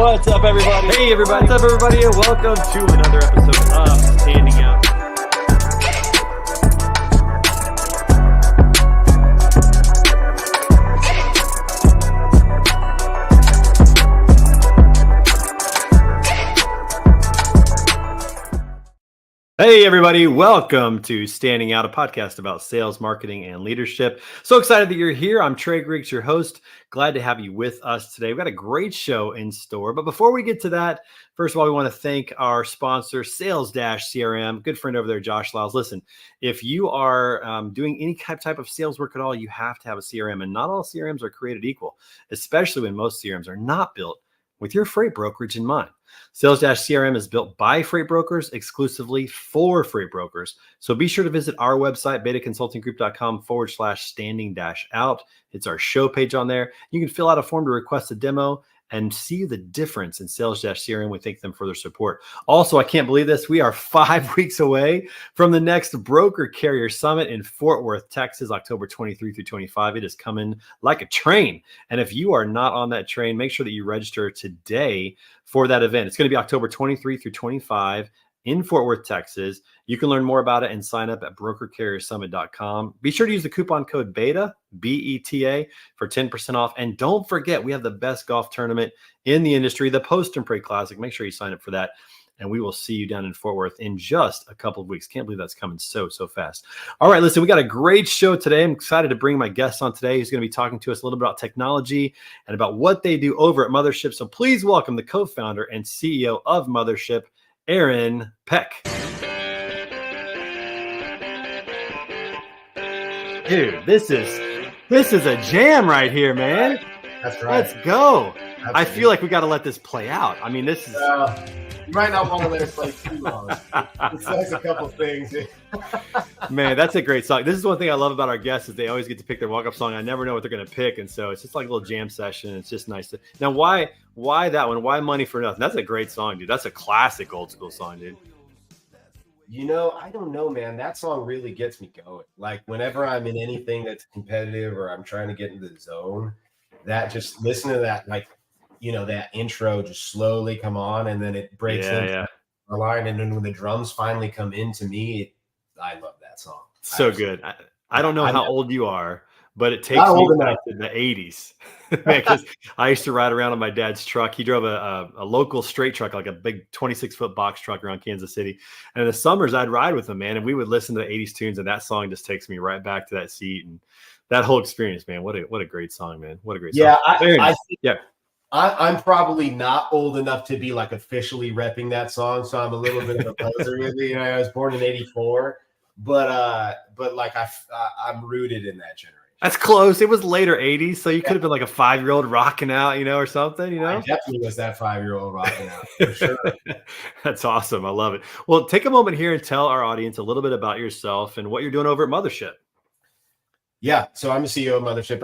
What's up, everybody? Hey, everybody. What's up, everybody? And welcome to another episode of Standing Out. Hey, everybody. Welcome to Standing Out, a podcast about sales, marketing, and leadership. So excited that you're here. I'm Trey Griggs, your host. Glad to have you with us today. We've got a great show in store. But before we get to that, first of all, we want to thank our sponsor, Sales-CRM. Good friend over there, Josh Lyles. Listen, if you are doing any type of sales work at all, you have to have a CRM. And not all CRMs are created equal, especially when most CRMs are not built with your freight brokerage in mind. Sales-CRM is built by freight brokers exclusively for freight brokers. So be sure to visit our website, betaconsultinggroup.com/standing-out. It's our show page on there. You can fill out a form to request a demo and see the difference in Sales-CRM. We thank them for their support. Also, I can't believe this. We are 5 weeks away from the next Broker Carrier Summit in Fort Worth, Texas, October 23 through 25. It is coming like a train. And if you are not on that train, make sure that you register today for that event. It's going to be October 23 through 25 in Fort Worth, Texas. You can learn more about it and sign up at brokercarriersummit.com. Be sure to use the coupon code BETA, B-E-T-A, for 10% off. And don't forget, we have the best golf tournament in the industry, the Post and Pray Classic. Make sure you sign up for that. And we will see you down in Fort Worth in just a couple of weeks. Can't believe that's coming so fast. All right, listen, we got a great show today. I'm excited to bring my guest on today. He's going to be talking to us a little bit about technology and about what they do over at Mothership. So please welcome the co-founder and CEO of Mothership, Aaron Peck. Dude, this is a jam right here, man. That's right. Let's go. Absolutely. I feel like we got to let this play out. I mean, this is... you might not want to let it play too long. It says a couple things. Man, that's a great song. This is one thing I love about our guests is they always get to pick their walk-up song. I never know what they're going to pick, and so it's just like a little jam session. It's just nice to... Now, why that one? Why Money for Nothing? That's a great song, dude. That's a classic old school song, dude. You know, I don't know, man. That song really gets me going. Like whenever I'm in anything that's competitive or I'm trying to get into the zone, that just listen to that, like, you know, that intro just slowly come on and then it breaks into a line. And then when the drums finally come into me, I love that song. So good. I don't know how old you are, but it takes me back to the 80s. Man, because I used to ride around on my dad's truck. He drove a local straight truck, like a big 26-foot box truck around Kansas City. And in the summers, I'd ride with him, man. And we would listen to the 80s tunes. And that song just takes me right back to that seat. And that whole experience, man. What a great song, man. What a great song. I'm probably not old enough to be like officially repping that song. So I'm a little bit of a poser with it. You know, I was born in 84. But like I'm rooted in that generation. That's close. It was later 80s, so you could have been like a 5-year-old rocking out, you know, or something, you know? I definitely was that 5-year-old rocking out, for sure. That's awesome. I love it. Well, take a moment here and tell our audience a little bit about yourself and what you're doing over at Mothership. Yeah, so I'm the CEO of Mothership.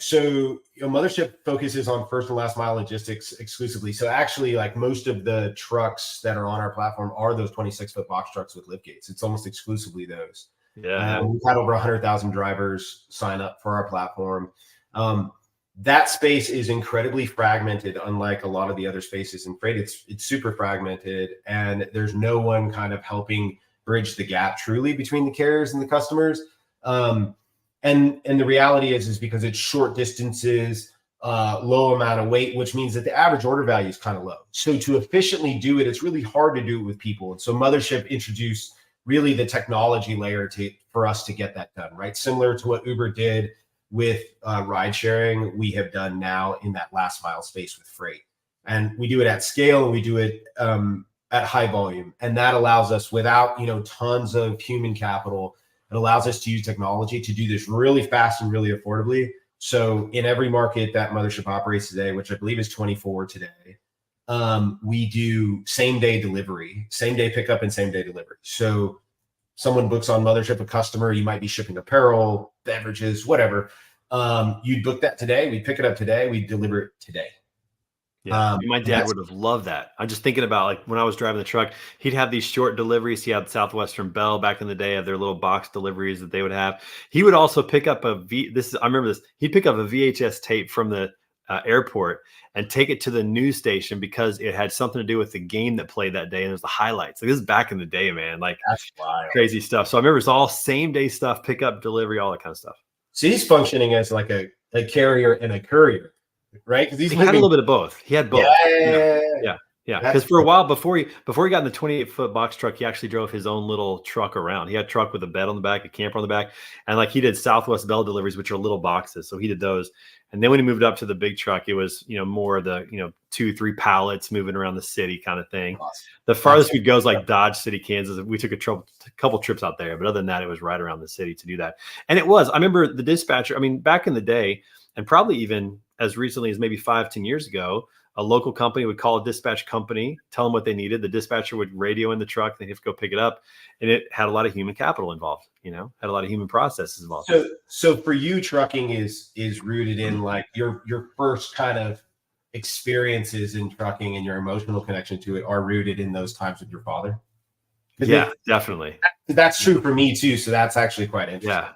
So Mothership focuses on first and last mile logistics exclusively. So actually, like most of the trucks that are on our platform are those 26-foot box trucks with lift gates. It's almost exclusively those. Yeah, we've had over 100,000 drivers sign up for our platform. That space is incredibly fragmented, unlike a lot of the other spaces in freight. It's super fragmented, and there's no one kind of helping bridge the gap truly between the carriers and the customers. And the reality is because it's short distances, low amount of weight, which means that the average order value is kind of low. So to efficiently do it, it's really hard to do it with people. And so Mothership introduced really the technology layer for us to get that done, right? Similar to what Uber did with ride sharing, we have done now in that last mile space with freight. And we do it at scale, and we do it at high volume. And that allows us, without, you know, tons of human capital, it allows us to use technology to do this really fast and really affordably. So in every market that Mothership operates today, which I believe is 24 today, we do same day delivery, same day pickup and same day delivery. So someone books on Mothership, a customer, you might be shipping apparel, beverages, whatever. You'd book that today. We'd pick it up today. We'd deliver it today. Yeah, my dad would have loved that. I'm just thinking about, like, when I was driving the truck, he'd have these short deliveries. He had Southwestern Bell back in the day of their little box deliveries that they would have. He would also pick up I remember this. He'd pick up a VHS tape from the airport and take it to the news station because it had something to do with the game that played that day. And there's the highlights. Like, this is back in the day, man, like That's wild. crazy stuff. So I remember it's all same day stuff, pick up, delivery, all that kind of stuff. So he's functioning as like a carrier and a courier, right? Because He had a little bit of both. He had both. Yeah. Because for a while before he got in the 28-foot box truck, he actually drove his own little truck around. He had a truck with a bed on the back, a camper on the back, and like he did Southwest Bell deliveries, which are little boxes. So he did those. And then when he moved up to the big truck, it was, more of the, 2-3 pallets moving around the city kind of thing. Awesome. The farthest we'd go is like Dodge City, Kansas. We took a couple trips out there, but other than that, it was right around the city to do that. And I remember the dispatcher, back in the day, and probably even as recently as maybe 5-10 years ago, a local company would call a dispatch company, tell them what they needed. The dispatcher would radio in the truck. They'd have to go pick it up. And it had a lot of human capital involved, had a lot of human processes involved. So for you, trucking is rooted in like your first kind of experiences in trucking and your emotional connection to it are rooted in those times with your father. Yeah, definitely. That's true for me too. So that's actually quite interesting.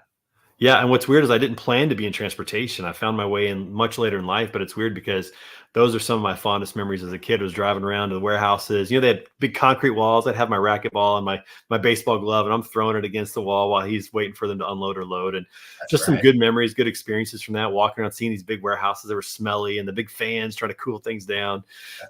Yeah. And what's weird is I didn't plan to be in transportation. I found my way in much later in life, but it's weird because those are some of my fondest memories as a kid. Was driving around to the warehouses. They had big concrete walls. I'd have my racquetball and my baseball glove, and I'm throwing it against the wall while he's waiting for them to unload or load. And some good memories, good experiences from that. Walking around, seeing these big warehouses that were smelly, and the big fans trying to cool things down.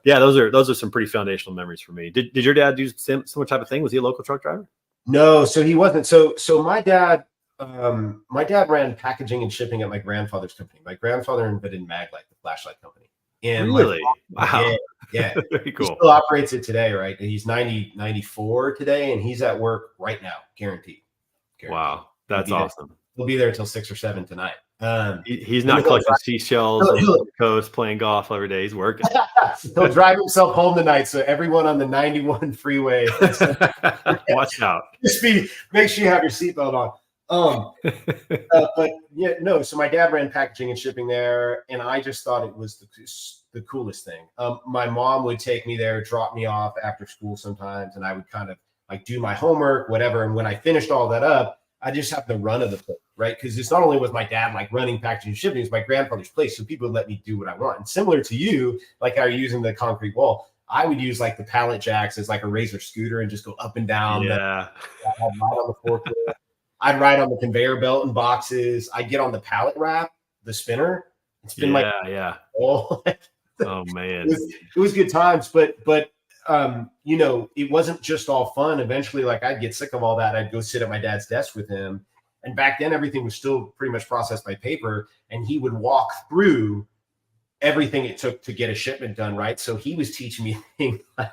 Yeah, those are some pretty foundational memories for me. Did your dad do similar type of thing? Was he a local truck driver? No, so he wasn't. So my dad ran packaging and shipping at my grandfather's company. My grandfather invented Maglite, the flashlight company. And really? Wow. Yeah. Very cool. He still operates it today, right? And he's 94 today, and he's at work right now, guaranteed. Wow. That's awesome. He'll be there till 6 or 7 tonight. He's not collecting seashells on the coast, playing golf every day. He's working. He'll drive himself home tonight. So everyone on the 91 freeway, watch out. Make sure you have your seatbelt on. But yeah, no. So my dad ran packaging and shipping there, and I just thought it was the coolest thing. My mom would take me there, drop me off after school sometimes, and I would kind of like do my homework, whatever. And when I finished all that up, I just have the run of the place, right? Because it's not only was my dad like running packaging and shipping, it's my grandfather's place, so people would let me do what I want. And similar to you, like how you're using the concrete wall, I would use like the pallet jacks as like a razor scooter and just go up and down. Yeah. I'd ride on the forklift. I'd ride on the conveyor belt and boxes. I'd get on the pallet wrap, the spinner. It's been oh man, it was good times, but it wasn't just all fun. Eventually, like I'd get sick of all that. I'd go sit at my dad's desk with him, and back then everything was still pretty much processed by paper, and he would walk through everything it took to get a shipment done, right? So he was teaching me things like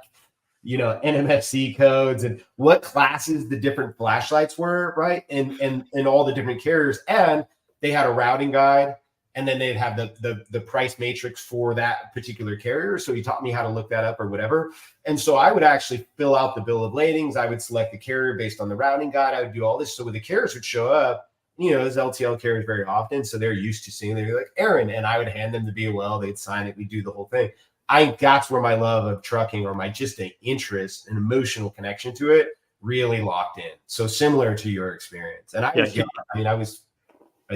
NMFC codes and what classes the different flashlights were, right? And all the different carriers. And they had a routing guide, and then they'd have the price matrix for that particular carrier. So he taught me how to look that up or whatever. And so I would actually fill out the bill of ladings. I would select the carrier based on the routing guide. I would do all this. So when the carriers would show up, as LTL carriers very often, so they're used to seeing, they'd be like, Aaron, and I would hand them the BOL, they'd sign it, we'd do the whole thing. That's where my love of trucking, or my just an interest and emotional connection to it, really locked in. So similar to your experience. And I was young. I was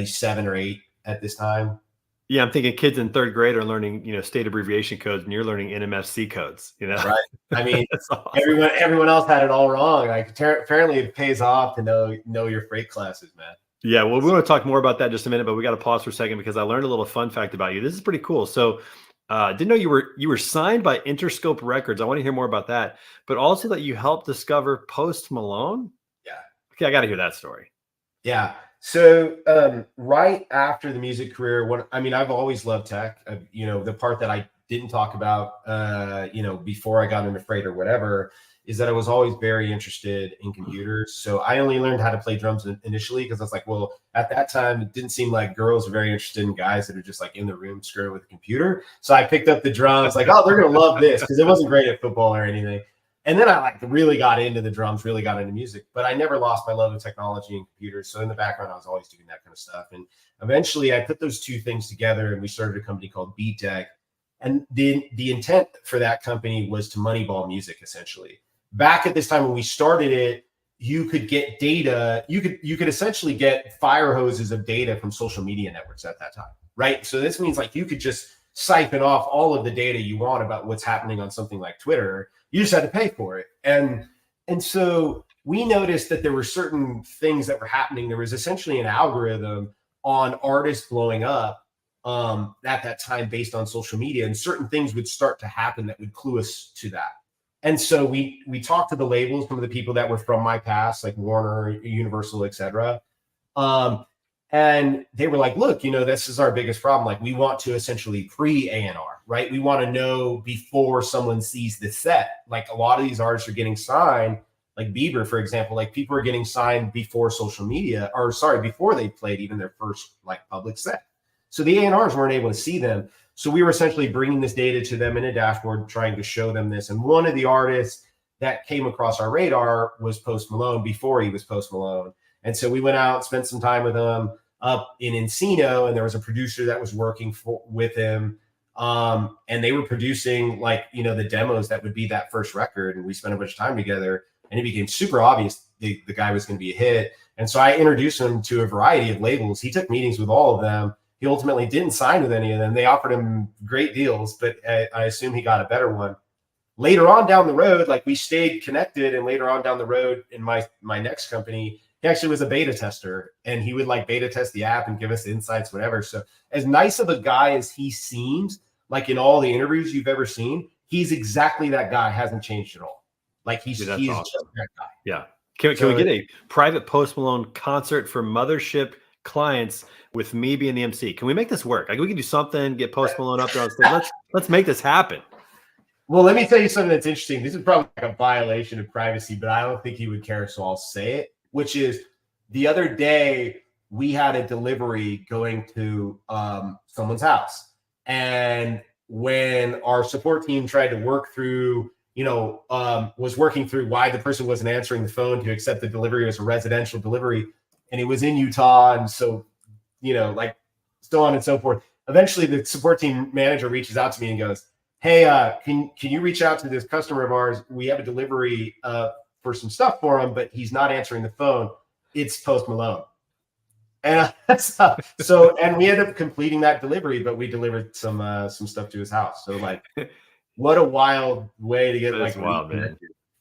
7 or 8 at this time. Yeah, I'm thinking kids in 3rd grade are learning, state abbreviation codes, and you're learning NMFC codes. Right? I mean, awesome. everyone else had it all wrong. Like apparently, it pays off to know your freight classes, man. Yeah, well, we want to talk more about that in just a minute, but we got to pause for a second because I learned a little fun fact about you. This is pretty cool. So, didn't know you were signed by Interscope Records. I want to hear more about that, but also that you helped discover Post Malone. Yeah. Okay, I got to hear that story. Yeah. So right after the music career, I've always loved tech. The part that I didn't talk about, before I got into freight or whatever, is that I was always very interested in computers. So I only learned how to play drums initially because I was like, well, at that time, it didn't seem like girls were very interested in guys that are just like in the room screwing with a computer. So I picked up the drums, like, oh, they're going to love this, because it wasn't great at football or anything. And then I really got into the drums, really got into music, but I never lost my love of technology and computers. So in the background, I was always doing that kind of stuff. And eventually I put those two things together, and we started a company called Beat Tech. And the intent for that company was to moneyball music, essentially. Back at this time when we started it, you could get data. You could essentially get fire hoses of data from social media networks at that time, right? So this means like you could just siphon off all of the data you want about what's happening on something like Twitter. You just had to pay for it. And so we noticed that there were certain things that were happening. There was essentially an algorithm on artists blowing up at that time based on social media, and certain things would start to happen that would clue us to that. And so we talked to the labels, some of the people that were from my past, like Warner, Universal, etc. And they were like, look, this is our biggest problem. Like, we want to essentially pre-A&R, right? We want to know before someone sees the set. Like, a lot of these artists are getting signed, like Bieber, for example, like people are getting signed before social media, before they played even their first like public set. So the A&Rs weren't able to see them. So we were essentially bringing this data to them in a dashboard, trying to show them this. And one of the artists that came across our radar was Post Malone before he was Post Malone. And so we went out, spent some time with him up in Encino, and there was a producer that was working with him. And they were producing the demos that would be that first record. And we spent a bunch of time together, and it became super obvious the guy was going to be a hit. And so I introduced him to a variety of labels. He took meetings with all of them. He ultimately didn't sign with any of them. They offered him great deals, but I assume he got a better one. Later on down the road, like, we stayed connected, and later on down the road in my next company, he actually was a beta tester, and he would like beta test the app and give us insights, whatever. So as nice of a guy as he seems, like in all the interviews you've ever seen, he's exactly that guy. Hasn't changed at all. Like, he's awesome. Just that guy. Yeah. Can we get a private Post Malone concert for Mothership clients with me being the MC? Can we make this work? Like, we can do something, get Post Malone up there on stage. Let's make this happen. Well, let me tell you something that's interesting. This is probably like a violation of privacy, but I don't think he would care, so I'll say it, which is the other day we had a delivery going to someone's house. And when our support team tried to work through, was working through why the person wasn't answering the phone to accept the delivery as a residential delivery, and it was in Utah, and so, so on and so forth. Eventually, the support team manager reaches out to me and goes, hey, can you reach out to this customer of ours? We have a delivery for some stuff for him, but he's not answering the phone. It's Post Malone. And and we ended up completing that delivery, but we delivered some stuff to his house. So like, what a wild way to get That's wild, man.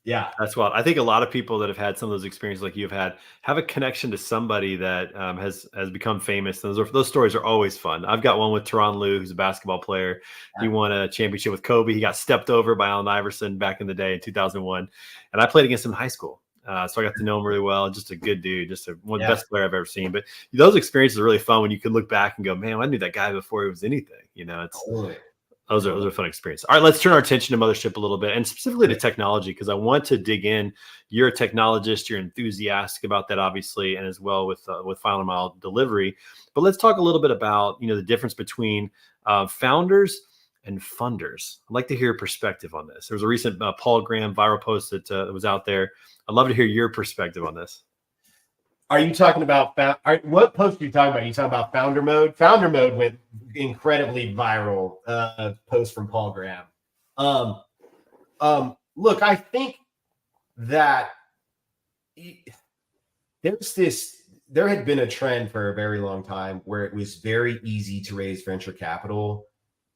Yeah, that's wild. I think a lot of people that have had some of those experiences like you've had have a connection to somebody that has become famous. Those stories are always fun. I've got one with Tyronn Lue, who's a basketball player. He won a championship with Kobe. He got stepped over by Allen Iverson back in the day in 2001. And I played against him in high school. So I got to know him really well. Just a good dude, one of the best player I've ever seen. But those experiences are really fun when you can look back and go, man, I knew that guy before he was anything. It's totally. Those are fun experiences. All right, let's turn our attention to Mothership a little bit, and specifically to technology, because I want to dig in. You're a technologist. You're enthusiastic about that, obviously, and as well with final mile delivery. But let's talk a little bit about the difference between founders and funders. I'd like to hear your perspective on this. There was a recent Paul Graham viral post that was out there. I'd love to hear your perspective on this. Are you talking about what post are you talking about? Are you talking about Founder Mode? Founder Mode went incredibly viral. Post from Paul Graham. Look, I think that there had been a trend for a very long time where it was very easy to raise venture capital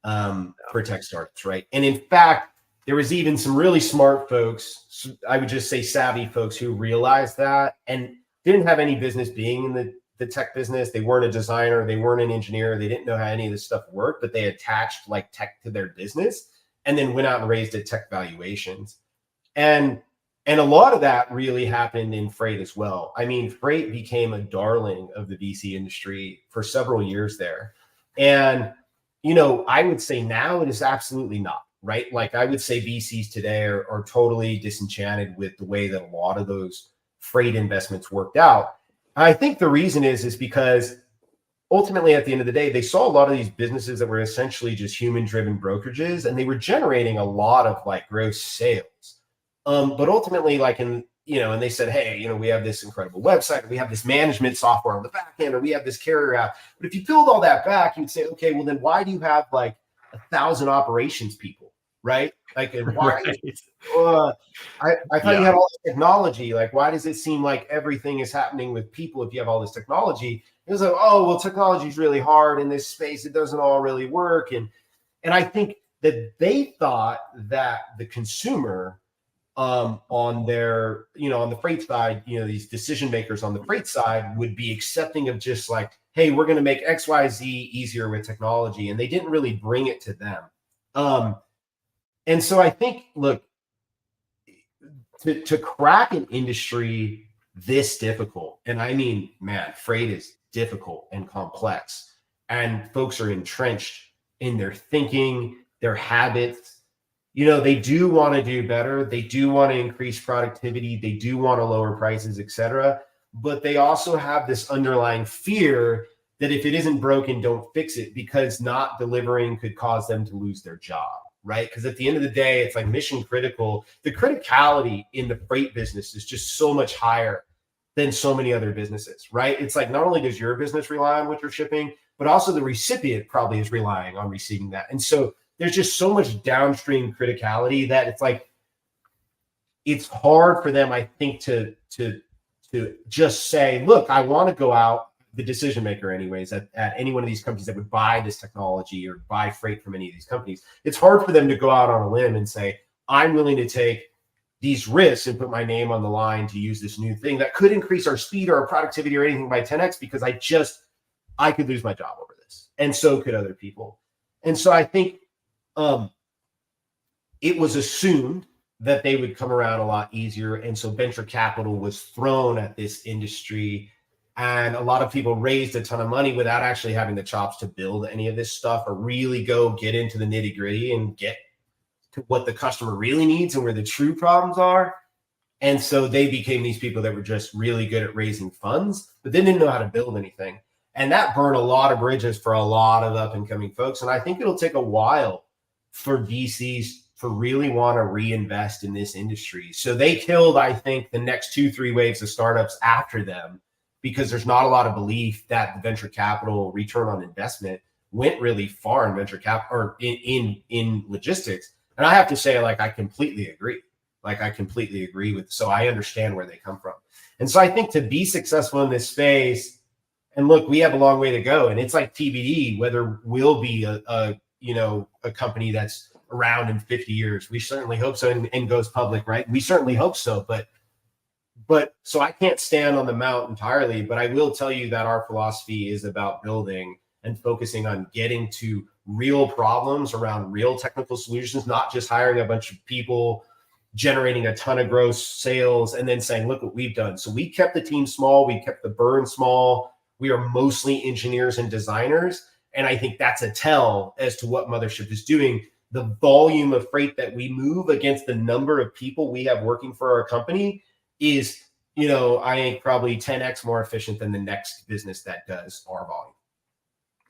for tech startups, right? And in fact, there was even some really smart folks, I would just say savvy folks, who realized that and didn't have any business being in the tech business. They weren't a designer. They weren't an engineer. They didn't know how any of this stuff worked, but they attached like tech to their business and then went out and raised at tech valuations. And a lot of that really happened in freight as well. I mean, freight became a darling of the VC industry for several years there. And, I would say now it is absolutely not, right? Like, I would say VCs today are totally disenchanted with the way that a lot of those freight investments worked out. I think the reason is because ultimately at the end of the day, they saw a lot of these businesses that were essentially just human driven brokerages, and they were generating a lot of like gross sales. But ultimately, and they said, hey, we have this incredible website, we have this management software on the back end, or we have this carrier app. But if you peeled all that back, you'd say, okay, well then why do you have like 1,000 operations people? Right? Like, and why? Right. I thought you had all this technology. Like, why does it seem like everything is happening with people if you have all this technology? It was like, oh, well, technology is really hard in this space. It doesn't all really work. And And I think that they thought that the consumer on their, on the freight side, these decision makers on the freight side would be accepting of just like, hey, we're going to make XYZ easier with technology. And they didn't really bring it to them. And so I think, look, to crack an industry this difficult, and I mean, man, freight is difficult and complex, and folks are entrenched in their thinking, their habits. They do want to do better. They do want to increase productivity. They do want to lower prices, et cetera. But they also have this underlying fear that if it isn't broken, don't fix it, because not delivering could cause them to lose their job, right? Because at the end of the day, it's like mission critical. The criticality in the freight business is just so much higher than so many other businesses, right? It's like not only does your business rely on what you're shipping, but also the recipient probably is relying on receiving that. And so there's just so much downstream criticality that it's like, it's hard for them, I think, to just say, look, I want to go out, the decision maker anyways, at any one of these companies that would buy this technology or buy freight from any of these companies. It's hard for them to go out on a limb and say, I'm willing to take these risks and put my name on the line to use this new thing that could increase our speed or our productivity or anything by 10x, because I could lose my job over this. And so could other people. And so I think it was assumed that they would come around a lot easier. And so venture capital was thrown at this industry, and a lot of people raised a ton of money without actually having the chops to build any of this stuff or really go get into the nitty gritty and get to what the customer really needs and where the true problems are. And so they became these people that were just really good at raising funds, but they didn't know how to build anything. And that burned a lot of bridges for a lot of up and coming folks. And I think it'll take a while for VCs to really want to reinvest in this industry. So they killed, I think, the next 2-3 waves of startups after them, because there's not a lot of belief that the venture capital return on investment went really far in venture capital or in logistics. And I have to say, like, I completely agree. So I understand where they come from. And so I think to be successful in this space, and look, we have a long way to go, and it's like TBD whether we'll be a company that's around in 50 years. We certainly hope so, and goes public, right? We certainly hope so, but so I can't stand on the mount entirely, but I will tell you that our philosophy is about building and focusing on getting to real problems around real technical solutions, not just hiring a bunch of people, generating a ton of gross sales, and then saying, look what we've done. So we kept the team small. We kept the burn small. We are mostly engineers and designers. And I think that's a tell as to what Mothership is doing. The volume of freight that we move against the number of people we have working for our company is, I think probably 10x more efficient than the next business that does our volume.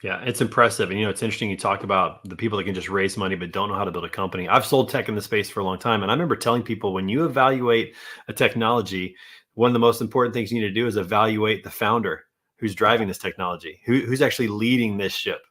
Yeah, it's impressive. And, it's interesting you talk about the people that can just raise money but don't know how to build a company. I've sold tech in the space for a long time. And I remember telling people, when you evaluate a technology, one of the most important things you need to do is evaluate the founder who's driving this technology, who's actually leading this ship.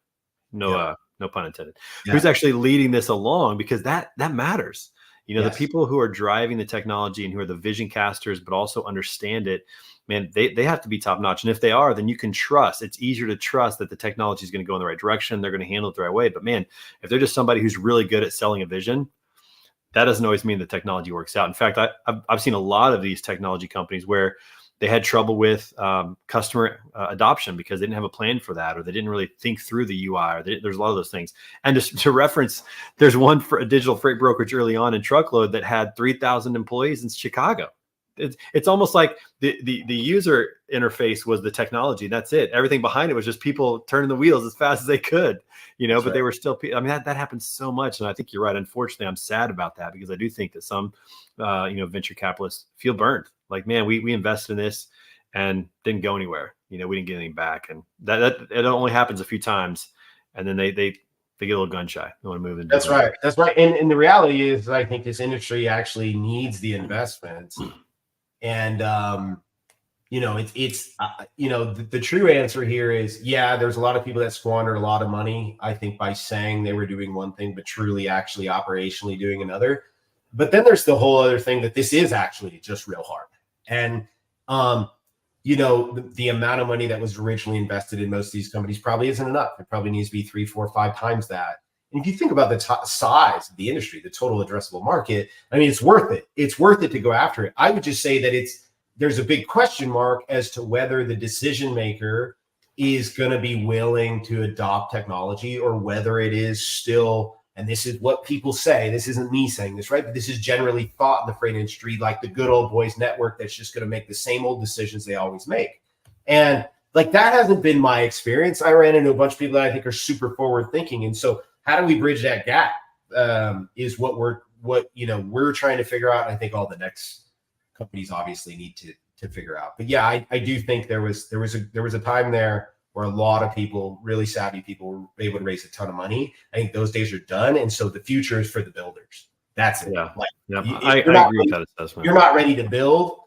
No pun intended. Yeah. Who's actually leading this along, because that matters. Yes. The people who are driving the technology and who are the vision casters, but also understand it, man, they have to be top notch. And if they are, then you can trust. It's easier to trust that the technology is going to go in the right direction. They're going to handle it the right way. But man, if they're just somebody who's really good at selling a vision, that doesn't always mean the technology works out. In fact, I've seen a lot of these technology companies where they had trouble with customer adoption because they didn't have a plan for that, or they didn't really think through the UI, or there's a lot of those things. And just to reference, there's one for a digital freight brokerage early on in truckload that had 3,000 employees in Chicago. It's almost like the user interface was the technology. That's it. Everything behind it was just people turning the wheels as fast as they could, That's but right. They were still, that happens so much. And I think you're right. Unfortunately, I'm sad about that, because I do think that some, venture capitalists feel burned. Like, man, we invested in this and didn't go anywhere. We didn't get anything back. And that it only happens a few times. And then they get a little gun shy. They want to move in. That's right. That's right. And the reality is, I think this industry actually needs the investments. And, the true answer here is, there's a lot of people that squandered a lot of money, I think, by saying they were doing one thing, but truly actually operationally doing another. But then there's the whole other thing that this is actually just real hard. And, the amount of money that was originally invested in most of these companies probably isn't enough. It probably needs to be 3, 4, 5 times that And if you think about the size of the industry, the total addressable market, I mean, it's worth it. It's worth it to go after it. I would just say that there's a big question mark as to whether the decision maker is going to be willing to adopt technology, or whether it is still, and this is what people say, this isn't me saying this, right? But this is generally thought in the freight industry, like the good old boys network that's just going to make the same old decisions they always make. And like, that hasn't been my experience. I ran into a bunch of people that I think are super forward thinking. And so how do we bridge that gap is what we're trying to figure out. And I think all the next companies obviously need to figure out. But yeah, I do think there was a time there where a lot of people, really savvy people, were able to raise a ton of money. I think those days are done. And so the future is for the builders. That's it. Yeah. Like, I agree with that assessment. You're not ready to build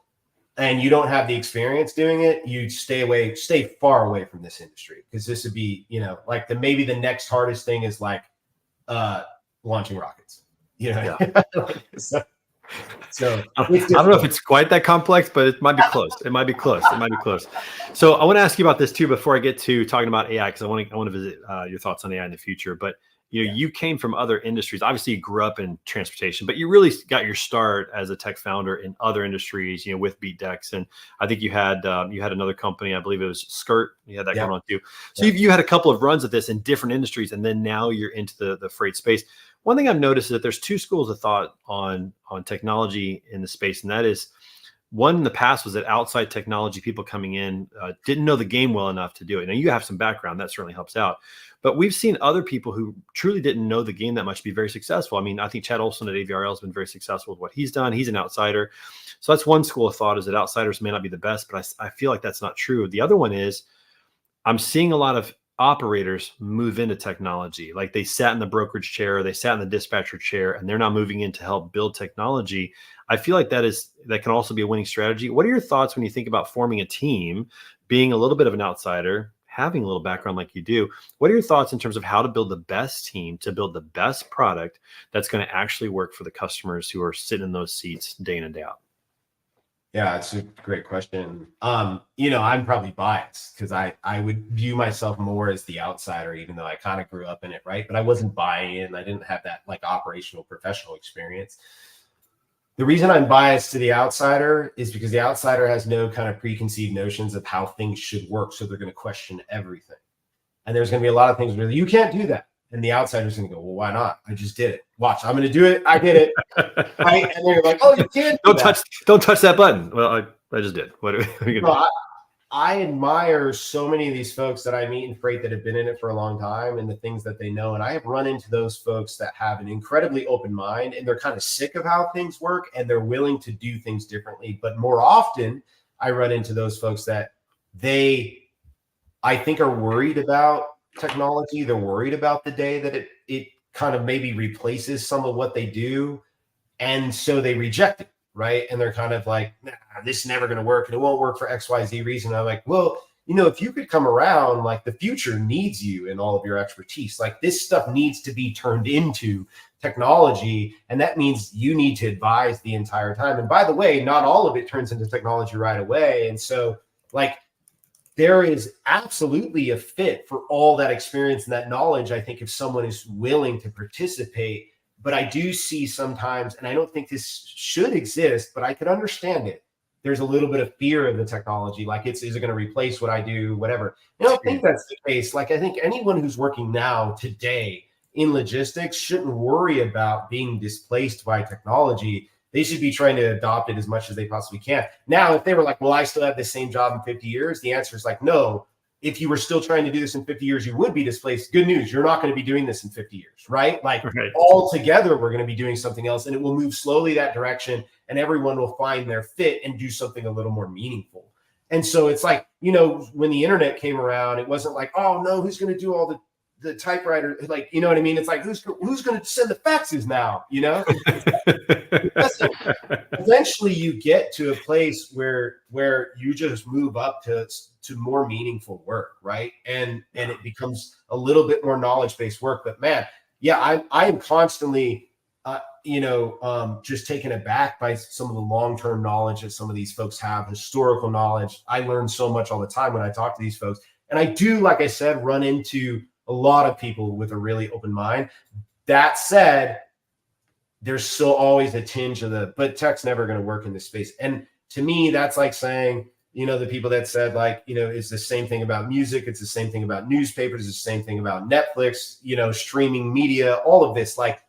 and you don't have the experience doing it, you stay far away from this industry, because this would be, like maybe the next hardest thing is like launching rockets. Yeah. So I don't know if it's quite that complex, but it might be close. It might be close. So I want to ask you about this too before I get to talking about AI, because I want to visit your thoughts on AI in the future. But you came from other industries. Obviously, you grew up in transportation, but you really got your start as a tech founder in other industries. with BeatDex, and I think you had another company. I believe it was Skirt. You had that going on too. So you had a couple of runs at this in different industries, and then now you're into the freight space. One thing I've noticed is that there's two schools of thought on technology in the space, and that is, one in the past was that outside technology people coming in didn't know the game well enough to do it. Now you have some background, that certainly helps out. But we've seen other people who truly didn't know the game that much be very successful. I mean, I think Chad Olson at AVRL has been very successful with what he's done. He's an outsider. So that's one school of thought, is that outsiders may not be the best, but I feel like that's not true. The other one is, I'm seeing a lot of operators move into technology. Like, they sat in the brokerage chair, they sat in the dispatcher chair, and they're now moving in to help build technology. I feel like that can also be a winning strategy. What are your thoughts when you think about forming a team, being a little bit of an outsider, having a little background like you do? What are your thoughts in terms of how to build the best team to build the best product that's going to actually work for the customers who are sitting in those seats day in and day out? Yeah, it's a great question. I'm probably biased because I would view myself more as the outsider, even though I kind of grew up in it, right? But I wasn't buying it, and I didn't have that like operational professional experience. The reason I'm biased to the outsider is because the outsider has no kind of preconceived notions of how things should work. So they're going to question everything. And there's going to be a lot of things where you can't do that. And the outsider's going to go, well, why not? I just did it. Watch, I'm going to do it. I did it. Right? And they're like, oh, you can't don't touch that button. Well, I just did. What are you going to do? I admire so many of these folks that I meet in freight that have been in it for a long time and the things that they know. And I have run into those folks that have an incredibly open mind, and they're kind of sick of how things work and they're willing to do things differently. But more often, I run into those folks that I think are worried about technology. They're worried about the day that it kind of maybe replaces some of what they do. And so they reject it. Right. And they're kind of like, nah, this is never going to work, and it won't work for XYZ reason. And I'm like, well, if you could come around, like, the future needs you and all of your expertise. Like, this stuff needs to be turned into technology. And that means you need to advise the entire time. And by the way, not all of it turns into technology right away. And so, like, there is absolutely a fit for all that experience and that knowledge, I think, if someone is willing to participate. But I do see sometimes, and I don't think this should exist, but I could understand it, there's a little bit of fear of the technology. Like, is it going to replace what I do, whatever. I think that's the case. Like, I think anyone who's working now today in logistics shouldn't worry about being displaced by technology. They should be trying to adopt it as much as they possibly can. Now, if they were like, well, I still have the same job in 50 years, the answer is like, no. If you were still trying to do this in 50 years, you would be displaced. Good news, you're not going to be doing this in 50 years, right? Like, all together, we're going to be doing something else, and it will move slowly that direction, and everyone will find their fit and do something a little more meaningful. And so it's like, when the internet came around, it wasn't like, oh no, who's going to do all the typewriter? Like, you know what I mean? It's like, who's going to send the faxes now? Eventually you get to a place where you just move up to more meaningful work, right? And it becomes a little bit more knowledge-based work. But man, yeah, I am constantly just taken aback by some of the long-term knowledge that some of these folks have, historical knowledge. I learn so much all the time when I talk to these folks. And I do, like I said, run into a lot of people with a really open mind. That said, there's still always a tinge of but tech's never going to work in this space. And to me, that's like saying, the people that said like, it's the same thing about music. It's the same thing about newspapers. It's the same thing about Netflix, streaming media, all of this. Like,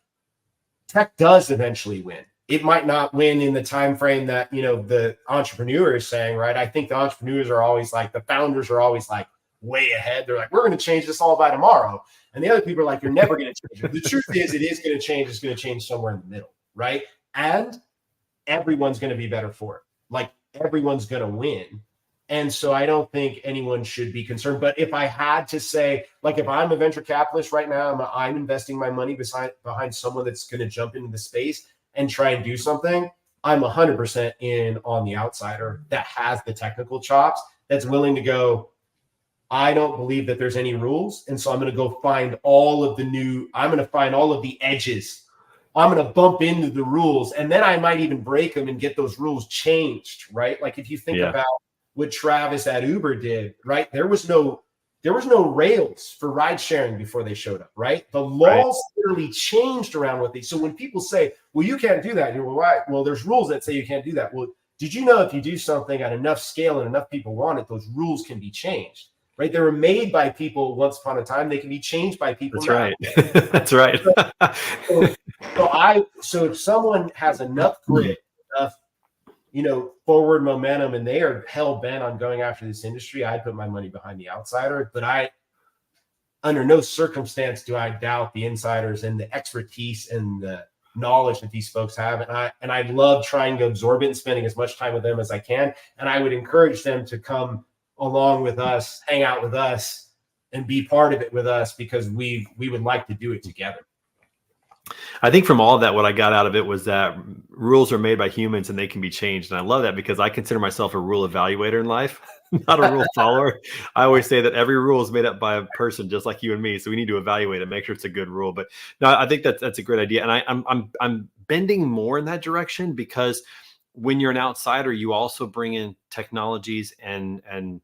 tech does eventually win. It might not win in the time frame that, the entrepreneur is saying, right? I think the entrepreneurs are always like, the founders are always like way ahead. They're like, we're going to change this all by tomorrow. And the other people are like, you're never going to change it. The truth is, it is going to change. It's going to change somewhere in the middle, right? And everyone's going to be better for it. Like, everyone's going to win. And so I don't think anyone should be concerned. But if I had to say, like, if I'm a venture capitalist right now, I'm investing my money behind someone that's going to jump into the space and try and do something, I'm 100% in on the outsider that has the technical chops, that's willing to go, I don't believe that there's any rules. And so I'm going to go find I'm going to find all of the edges. I'm going to bump into the rules. And then I might even break them and get those rules changed, right? Like, if you think about what Travis at Uber did, right? There was no rails for ride sharing before they showed up, right? The laws literally changed around what so when people say, well, you can't do that, you're well, right. Well, there's rules that say you can't do that. Well, did you know if you do something at enough scale and enough people want it, those rules can be changed, right? They were made by people once upon a time. They can be changed by people. That's right. That's right. So if someone has enough grit, enough, forward momentum, and they are hell bent on going after this industry, I'd put my money behind the outsider. But under no circumstance do I doubt the insiders and the expertise and the knowledge that these folks have. And I love trying to absorb it and spending as much time with them as I can. And I would encourage them to come along with us, hang out with us, and be part of it with us, because we would like to do it together. I think from all of that, what I got out of it was that rules are made by humans and they can be changed. And I love that, because I consider myself a rule evaluator in life, not a rule follower. I always say that every rule is made up by a person just like you and me. So we need to evaluate it, make sure it's a good rule. But no, I think that's a great idea. And I'm bending more in that direction, because when you're an outsider, you also bring in technologies and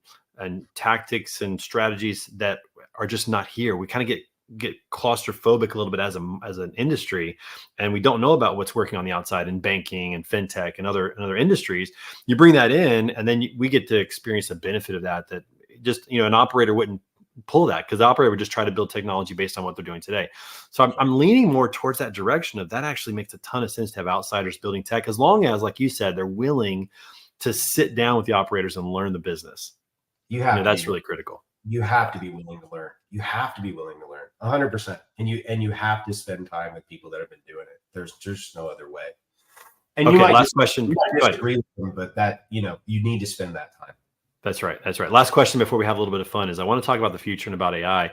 tactics and strategies that are just not here. We kind of get claustrophobic a little bit as an industry, and we don't know about what's working on the outside in banking and fintech and other industries. You bring that in, and then we get to experience the benefit of that just, an operator wouldn't pull that, because the operator would just try to build technology based on what they're doing today. So I'm leaning more towards that direction of that. Actually makes a ton of sense to have outsiders building tech, as long as, like you said, they're willing to sit down with the operators and learn the business. That's really critical. You have to be willing to learn. You have to be willing to learn 100%. And you have to spend time with people that have been doing it. There's just no other way. And okay, last question. You might disagree with them, but that, you need to spend that time. That's right. Last question before we have a little bit of fun is, I want to talk about the future and about AI.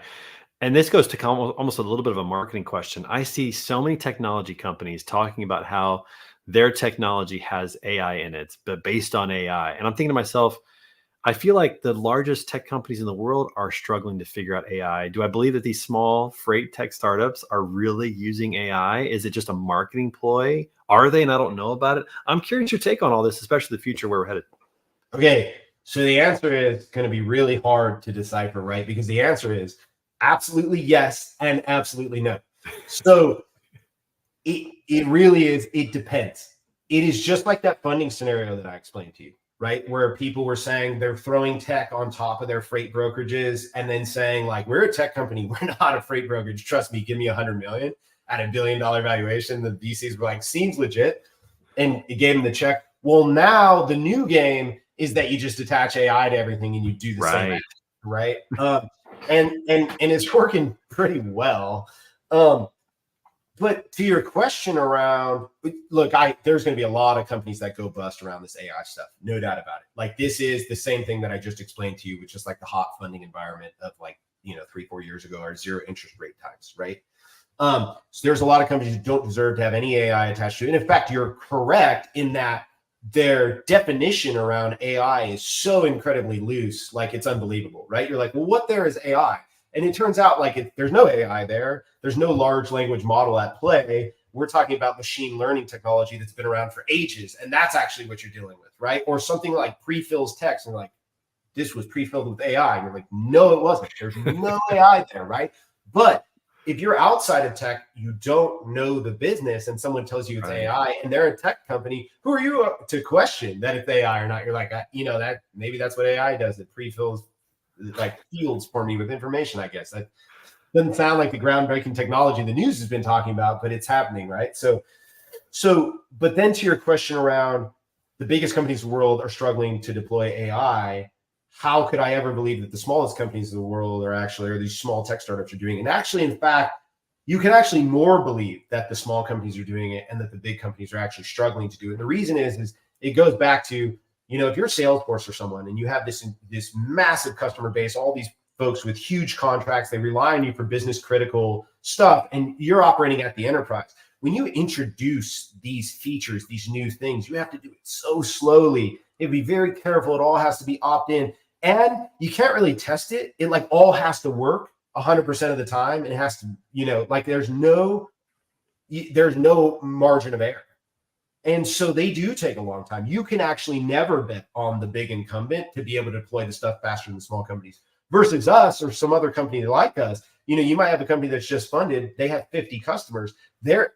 And this goes to almost a little bit of a marketing question. I see so many technology companies talking about how their technology has AI in it, but based on AI. And I'm thinking to myself, I feel like the largest tech companies in the world are struggling to figure out AI. Do I believe that these small freight tech startups are really using AI? Is it just a marketing ploy? Are they? And I don't know about it. I'm curious your take on all this, especially the future where we're headed. Okay. So the answer is going to be really hard to decipher, right? Because the answer is absolutely yes and absolutely no. So it really is, it depends. It is just like that funding scenario that I explained to you, right? Where people were saying they're throwing tech on top of their freight brokerages and then saying, like, we're a tech company, we're not a freight brokerage. Trust me, give me $100 million at $1 billion valuation. The VCs were like, seems legit. And it gave them the check. Well, now the new game is that you just attach AI to everything and you do the same, right? And it's working pretty well. But to your question around, look, there's going to be a lot of companies that go bust around this AI stuff, no doubt about it. Like, this is the same thing that I just explained to you, which is like the hot funding environment of 3-4 years ago, or zero interest rate times, right? So there's a lot of companies who don't deserve to have any AI attached to it. And in fact, you're correct in that their definition around AI is so incredibly loose, like it's unbelievable, right? You're like, well, what there is AI? And it turns out like there's no AI there. There's no large language model at play. We're talking about machine learning technology that's been around for ages. And that's actually what you're dealing with, right? Or something like pre-fills text, and like, this was pre-filled with AI. And you're like, no, it wasn't. There's no AI there, right? But if you're outside of tech, you don't know the business, and someone tells you it's AI, and they're a tech company. Who are you to question that it's AI or not? You're like, that maybe that's what AI does. It pre-fills like fields for me with information. I guess that doesn't sound like the groundbreaking technology the news has been talking about, but it's happening, right? So, but then to your question around the biggest companies in the world are struggling to deploy AI. How could I ever believe that the smallest companies in the world or these small tech startups are doing it? And actually, in fact, you can actually more believe that the small companies are doing it and that the big companies are actually struggling to do it. And the reason is it goes back to, if you're Salesforce or someone and you have this massive customer base, all these folks with huge contracts, they rely on you for business critical stuff, and you're operating at the enterprise. When you introduce these features, these new things, you have to do it so slowly. It'd be very careful. It all has to be opt-in, and you can't really test it. It like all has to work 100% of the time. And it has to, like there's no margin of error. And so they do take a long time. You can actually never bet on the big incumbent to be able to deploy the stuff faster than small companies versus us or some other company like us. You might have a company that's just funded. They have 50 customers they're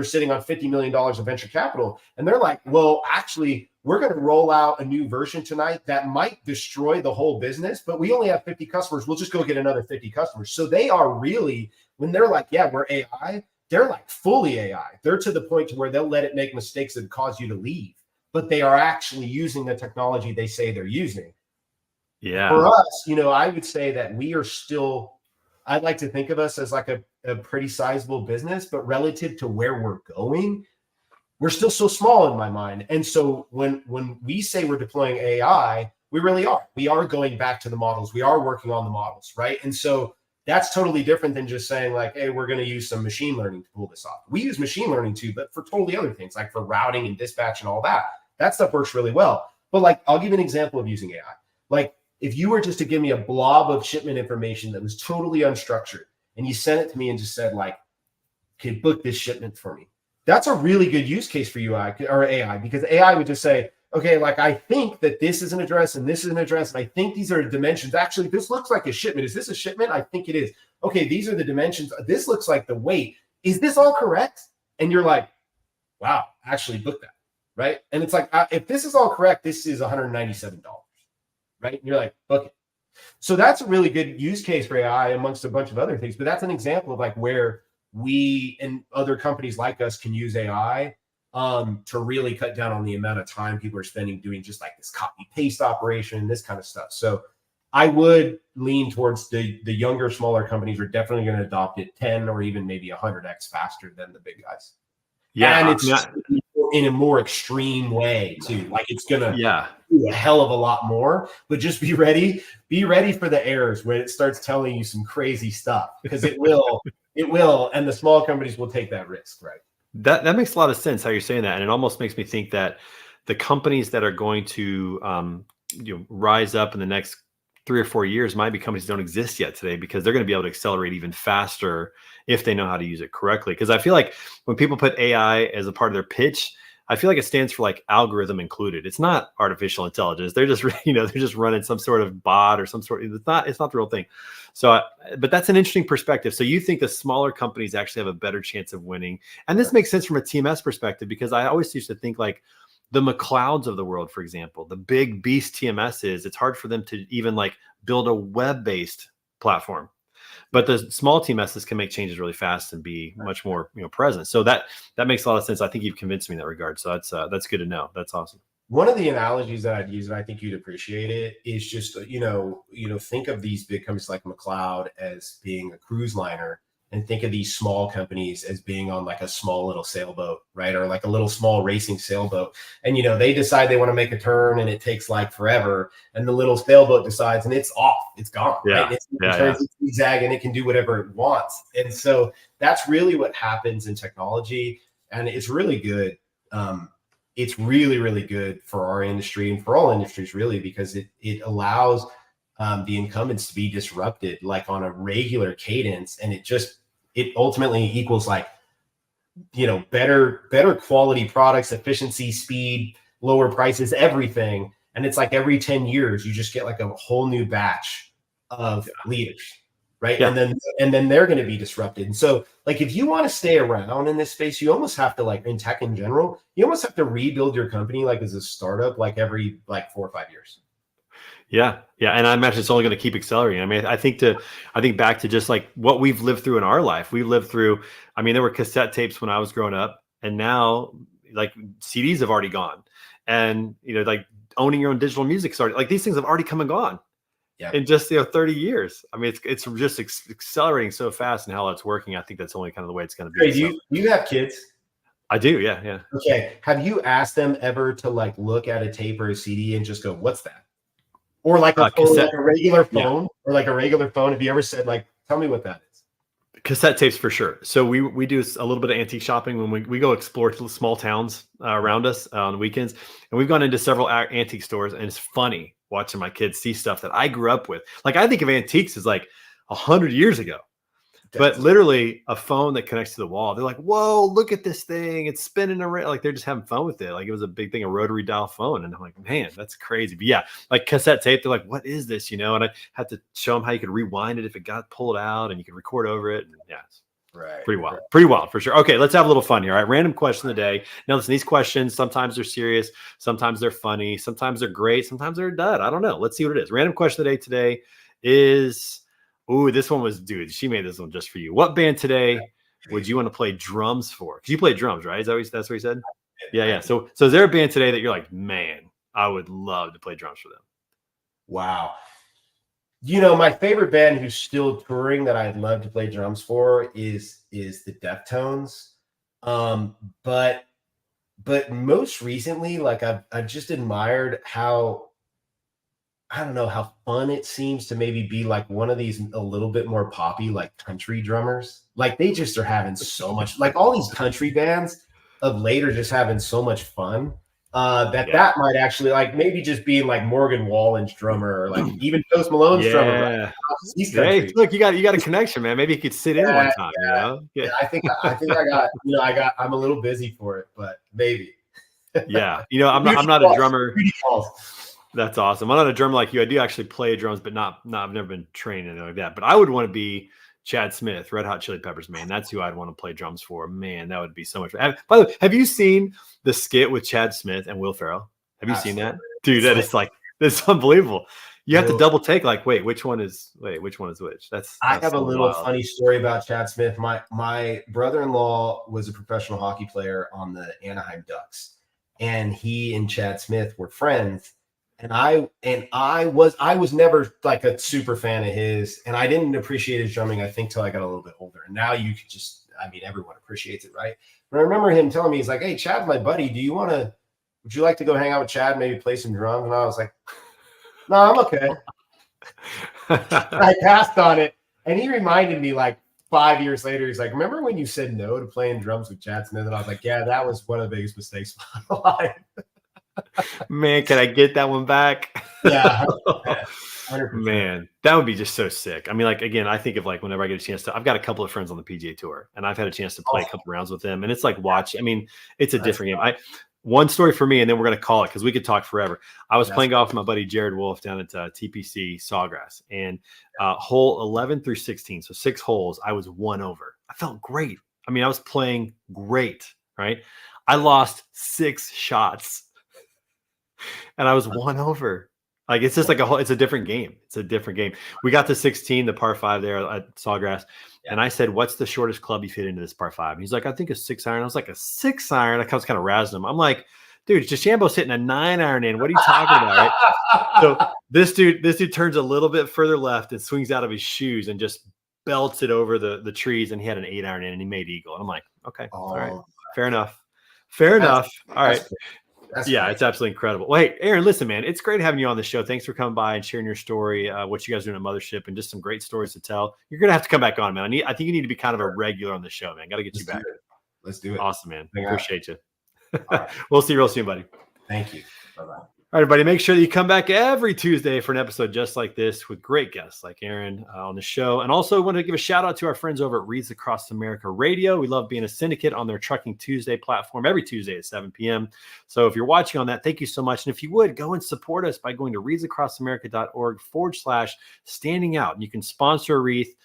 sitting on $50 million of venture capital. And they're like, well, actually, we're going to roll out a new version tonight that might destroy the whole business, but we only have 50 customers. We'll just go get another 50 customers. So they are really, when they're like, yeah, we're AI, they're like fully AI. They're to the point to where they'll let it make mistakes that cause you to leave, but they are actually using the technology they say they're using. Yeah. For us, I would say that we are still, I'd like to think of us as like a pretty sizable business, but relative to where we're going, we're still so small in my mind. And so when we say we're deploying AI, we really are. We are going back to the models. We are working on the models, right? And so that's totally different than just saying like, hey, we're going to use some machine learning to pull this off. We use machine learning too, but for totally other things, like for routing and dispatch and all that. That stuff works really well. But like, I'll give you an example of using AI. Like, if you were just to give me a blob of shipment information that was totally unstructured and you sent it to me and just said like, okay, book this shipment for me. That's a really good use case for UI or AI, because AI would just say, okay, like I think that this is an address and this is an address. And I think these are dimensions. Actually, this looks like a shipment. Is this a shipment? I think it is. Okay, these are the dimensions. This looks like the weight. Is this all correct? And you're like, wow, actually book that, right? And it's like, if this is all correct, this is $197. Right? And you're like, okay. So that's a really good use case for AI amongst a bunch of other things. But that's an example of like where we and other companies like us can use AI to really cut down on the amount of time people are spending doing just like this copy paste operation, this kind of stuff. So I would lean towards the younger, smaller companies are definitely going to adopt it 10 or even maybe 100x faster than the big guys. Yeah, and it's in a more extreme way too. Like it's gonna do a hell of a lot more, but just be ready for the errors when it starts telling you some crazy stuff, because it will, and the small companies will take that risk, right? That makes a lot of sense how you're saying that, and it almost makes me think that the companies that are going to rise up in the next 3 or 4 years might be companies that don't exist yet today, because they're going to be able to accelerate even faster if they know how to use it correctly. Because I feel like when people put AI as a part of their pitch, I feel like it stands for like algorithm included. It's not artificial intelligence. They're just, they're just running some sort of bot or some sort. It's not the real thing. So, but that's an interesting perspective. So you think the smaller companies actually have a better chance of winning. And this makes sense from a TMS perspective, because I always used to think like the McLeods of the world, for example, the big beast TMSs, it's hard for them to even like build a web-based platform. But the small TMSs can make changes really fast and be much more present. So that makes a lot of sense. I think you've convinced me in that regard. So that's good to know. That's awesome. One of the analogies that I'd use, and I think you'd appreciate it, is just think of these big companies like McLeod as being a cruise liner, and think of these small companies as being on like a small little sailboat, right? Or like a little small racing sailboat. And, they decide they want to make a turn and it takes like forever. And the little sailboat decides and it's off, it's gone. Yeah. Right? It turns into zigzag and it can do whatever it wants. And so that's really what happens in technology. And it's really good. It's really, really good for our industry and for all industries really, because it allows the incumbents to be disrupted like on a regular cadence. And it ultimately equals like, better quality products, efficiency, speed, lower prices, everything. And it's like every 10 years, you just get like a whole new batch of leaders, right? Yeah. And then they're going to be disrupted. And so like if you want to stay around in this space, you almost have to, like in tech in general, you almost have to rebuild your company like as a startup like every like 4 or 5 years. Yeah. Yeah. And I imagine it's only going to keep accelerating. I mean, I think back to just like what we've lived through in our life. We lived through, I mean, there were cassette tapes when I was growing up, and now like CDs have already gone. And, like owning your own digital music started, like these things have already come and gone in just, 30 years. I mean, it's just accelerating so fast, and how that's working. I think that's only kind of the way it's going to be. Hey, do you have kids? I do. Yeah. Yeah. Okay. Have you asked them ever to like look at a tape or a CD and just go, what's that? Or like a phone, cassette, like a regular phone, or like a regular phone. Have you ever said like, tell me what that is? Cassette tapes for sure. So we do a little bit of antique shopping when we go explore small towns around us on the weekends, and we've gone into several antique stores, and it's funny watching my kids see stuff that I grew up with. Like I think of antiques as like 100 years ago, but literally a phone that connects to the wall. They're like, "Whoa, look at this thing! It's spinning around!" Like they're just having fun with it. Like it was a big thing, a rotary dial phone, and I'm like, "Man, that's crazy!" But yeah, like cassette tape. They're like, "What is this?" And I had to show them how you could rewind it if it got pulled out, and you could record over it. And yeah, it's pretty wild for sure. Okay, let's have a little fun here. All right, random question of the day. Now, listen, these questions sometimes they're serious, sometimes they're funny, sometimes they're great, sometimes they're dud. I don't know. Let's see what it is. Random question of the day today is. Ooh, this one was, dude, she made this one just for you. What band today would you want to play drums for? Because you play drums, right? That's what he said? Yeah. So is there a band today that you're like, man, I would love to play drums for them? Wow. My favorite band who's still touring that I'd love to play drums for is the Deftones. But most recently, like I've just admired how, I don't know, how fun it seems to maybe be like one of these a little bit more poppy, like country drummers. Like they just are having so much, like all these country bands of late are just having so much fun. That might actually like maybe just being like Morgan Wallen's drummer or like even Post Malone's drummer. Right? Hey, look, you got a connection, man. Maybe you could sit in one time. Yeah. I think I'm a little busy for it, but maybe. Yeah, I'm not a drummer. That's awesome. I'm not a drummer like you. I do actually play drums, but I've never been trained anything like that. But I would want to be Chad Smith, Red Hot Chili Peppers, man. That's who I'd want to play drums for. Man, that would be so much fun. By the way, have you seen the skit with Chad Smith and Will Ferrell? Have you seen that? Dude, that's unbelievable. You have to double take, like, which one is which? That's I have a little wild. funny story about Chad Smith. My brother-in-law was a professional hockey player on the Anaheim Ducks, and he and Chad Smith were friends. And I was never like a super fan of his, and I didn't appreciate his drumming, I think, till I got a little bit older. And now you could just, I mean, everyone appreciates it, right? But I remember him telling me, he's like, "Hey, Chad's my buddy. Would you like to go hang out with Chad, maybe play some drums?" And I was like, "No, I'm okay." I passed on it. And he reminded me like 5 years later, he's like, "Remember when you said no to playing drums with Chad Smith?" And I was like, "Yeah, that was one of the biggest mistakes of my life." Man, can I get that one back? Yeah. 100%. Man, that would be just so sick. I mean, like, again, I think of like whenever I get a chance to, I've got a couple of friends on the PGA Tour, and I've had a chance to play a couple rounds with them, and it's like I mean, it's a different game. One story for me, and then we're going to call it because we could talk forever. I was playing golf with my buddy Jared Wolf down at TPC Sawgrass, and hole 11 through 16, so 6 holes, I was 1 over. I felt great. I mean, I was playing great, right? I lost 6 shots. And I was 1 over. Like, it's just like it's a different game. It's a different game. We got to 16, the par 5 there at Sawgrass. Yeah. And I said, "What's the shortest club you fit into this par 5? And he's like, "I think a 6-iron. I was like, "A 6-iron? I was kind of razzing him. I'm like, "Dude, DeChambeau's hitting a 9-iron in. What are you talking about?" Right? So this dude turns a little bit further left and swings out of his shoes and just belts it over the trees. And he had an 8-iron in, and he made eagle. And I'm like, okay, all right, fair enough. All right. Yeah, it's absolutely incredible. Well, hey, Aaron, listen, man, it's great having you on the show. Thanks for coming by and sharing your story, what you guys are doing at Mothership, and just some great stories to tell. You're going to have to come back on, man. I think you need to be kind of a regular on the show, man. Got to get you back. Let's do it. Awesome, man. Appreciate you. Right. We'll see you real soon, buddy. Thank you. Bye-bye. All right, everybody, make sure that you come back every Tuesday for an episode just like this with great guests like Aaron on the show. And also want to give a shout out to our friends over at Reads Across America Radio. We love being a syndicate on their Trucking Tuesday platform every Tuesday at 7 p.m. So if you're watching on that, thank you so much. And if you would, go and support us by going to readsacrossamerica.org/standing out. And you can sponsor a wreath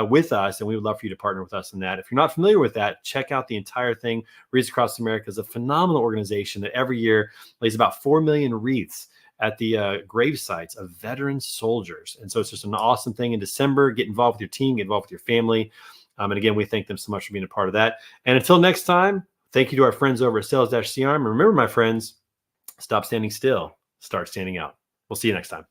with us, and we would love for you to partner with us in that. If you're not familiar with that, check out the entire thing. Reads Across America is a phenomenal organization that every year lays about 4 million wreaths at the grave sites of veteran soldiers. And so it's just an awesome thing in December. Get involved with your team, get involved with your family. And again, we thank them so much for being a part of that. And until next time, thank you to our friends over at Sales-CRM. And remember, my friends, stop standing still, start standing out. We'll see you next time.